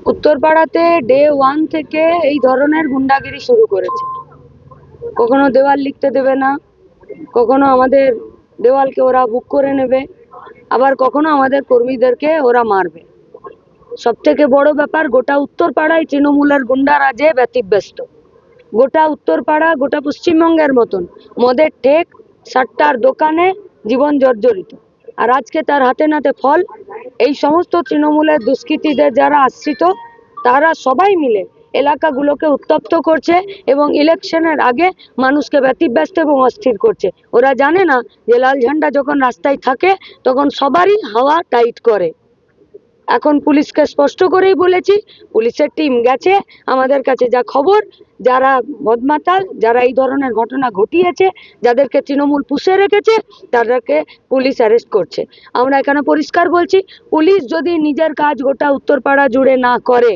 উত্তরপাড়াতে day 1 থেকে এই ধরনের গুন্ডাগিরি শুরু করেছে। কখনো দেওয়াল লিখতে দেবে না, কখনো আমাদের দেওয়ালকে ওরা বুক করে নেবে, আবার কখনো আমাদের কর্মীদেরকে ওরা মারবে। সব থেকে বড় ব্যাপার, গোটা উত্তরপাড়ায় তৃণমূলের গুন্ডারাজে ব্যতিব্যস্ত। গোটা উত্তরপাড়া, গোটা পশ্চিমবঙ্গের মতন মদের ঠেক, সাট্টার দোকানে জীবন জর্জরিত। আর আজকে তার হাতে নাতে ফল। এই সমস্ত তৃণমূলের দুষ্কৃতীদের যারা আশ্রিত, তারা সবাই মিলে এলাকাগুলোকে উত্তপ্ত করছে এবং ইলেকশনের আগে মানুষকে ব্যতিব্যস্ত এবং অস্থির করছে। ওরা জানে না যে লাল ঝান্ডা যখন রাস্তায় থাকে তখন সবারই হাওয়া টাইট করে। এখন পুলিশকে স্পষ্ট করেই বলেছি, পুলিশের টিম গেছে, আমাদের কাছে যা খবর, যারা বদমাতাল, যারা এই ধরনের ঘটনা ঘটিয়েছে, যাদেরকে তৃণমূল পুষে রেখেছে, তাদেরকে পুলিশ অ্যারেস্ট করছে। আমরা এখানে পরিষ্কার বলছি, পুলিশ যদি নিজের কাজ গোটা উত্তরপাড়া জুড়ে না করে,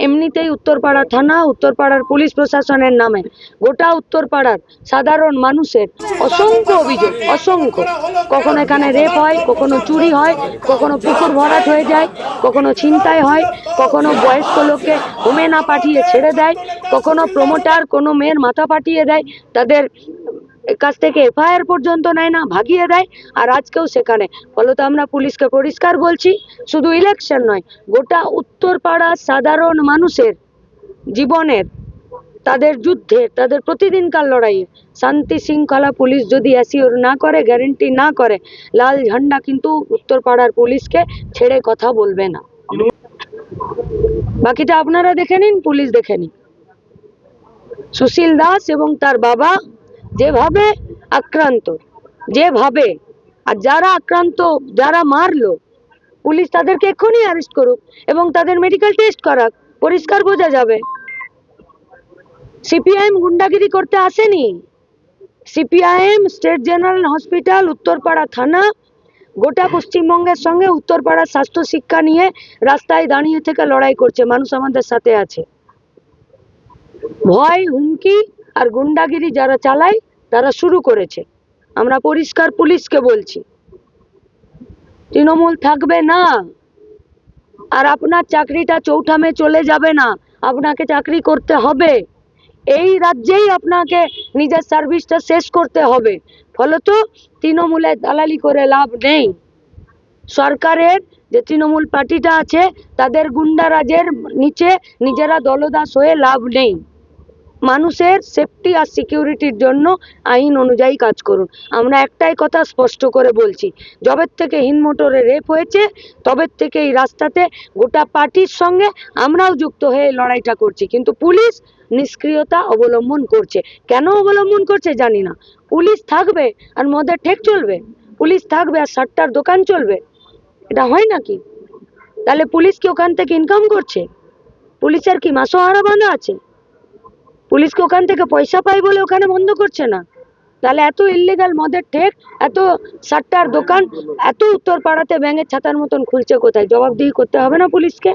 এমনিতেই উত্তরপাড়া থানা, উত্তরপাড়ার পুলিশ প্রশাসনের নামে গোটা উত্তরপাড়ার সাধারণ মানুষের অসংখ্য অভিযোগ, অসংখ্য। কখনো এখানে রেপ হয়, কখনো চুরি হয়, কখনো পুকুর ভরাট হয়ে যায়, কখনো ছিনতাই হয়, কখনো বয়স্ক লোককে হোমে না পাঠিয়ে ছেড়ে দেয়, কখনো প্রমোটার কোনো মেয়ের মাথা পাঠিয়ে দেয়, তাদের কাছ থেকে এফআইআর পর্যন্ত নেয় না, ভাগিয়ে দেয়। আর আজকেও সেখানে। ফলত আমরা পুলিশকে পরিষ্কার বলছি, শুধু ইলেকশন নয়, গোটা উত্তরপাড়ার সাধারণ মানুষের জীবনের, তাদের যুদ্ধে, তাদের প্রতিদিনকার লড়াইয়ে শান্তি শৃঙ্খলা পুলিশ যদি অ্যাসিওর না করে, গ্যারেন্টি না করে, লাল ঝান্ডা কিন্তু উত্তরপাড়ার পুলিশকে ছেড়ে কথা বলবে না। বাকিটা আপনারা দেখে নিন, পুলিশ দেখে নিন। সুশীল দাস এবং তার বাবা যেভাবে আক্রান্ত, যেভাবে, আর যারা আক্রান্ত, যারা মারলো, পুলিশ তাদেরকে এক্ষুনি অ্যারেস্ট করুক এবং তাদের মেডিকেল টেস্ট করাক, পরিষ্কার বোঝা যাবে। সিপিআইএম গুন্ডাগিরি করতে আসেনি। CPIM state general hospital, Uttarpara থানা, গোটা পশ্চিমবঙ্গের সঙ্গে উত্তরপাড়ার স্বাস্থ্য শিক্ষা নিয়ে রাস্তায় দাঁড়িয়ে থেকে লড়াই করছে। মানুষ আমাদের সাথে আছে। ভয়, হুমকি আর গুন্ডাগিরি যারা চালায়, তারা শুরু করেছে। আমরা পরিষ্কার পুলিশকে বলছি, তৃণমূল থাকবে না। আর আপনার চাকরিটা চৌঠামে চলে যাবে না, আপনাকে চাকরি করতে হবে। এই রাজ্যেই আপনাকে নিজের সার্ভিসটা শেষ করতে হবে। ফলত তৃণমূলের দালালি করে লাভ নেই। সরকারের যে তৃণমূল পার্টিটা আছে, তাদের গুন্ডারাজের নিচে নিজেরা দলদাস হয়ে লাভ নেই। মানুষের সেফটি আর সিকিউরিটির জন্য আইন অনুযায়ী কাজ করুন। আমরা একটাই কথা স্পষ্ট করে বলছি, যবের থেকে হিন্দমোটরে রেপ হয়েছে, তবের থেকে এই রাস্তাতে গোটা পার্টির সঙ্গে আমরাও যুক্ত হয়ে লড়াইটা করছি। কিন্তু পুলিশ নিষ্ক্রিয়তা অবলম্বন করছে। কেন অবলম্বন করছে জানি না। পুলিশ থাকবে আর মদের ঠেক চলবে? পুলিশ থাকবে আর সাট্টার দোকান চলবে? এটা হয় নাকি? তাহলে পুলিশ কি ওখান থেকে ইনকাম করছে? পুলিশের কি মাসোহারা বাঁধা আছে? পুলিশকে ওখান থেকে পয়সা পাই বলে ওখানে বন্ধ করছে না? তাহলে এত ইল্লিগাল মদের ঠেক, এত সাট্টার দোকান, এত উত্তরপাড়াতে ব্যাঙের ছাতার মতন খুলছে কোথায়? জবাবদিহি করতে হবে না পুলিশকে?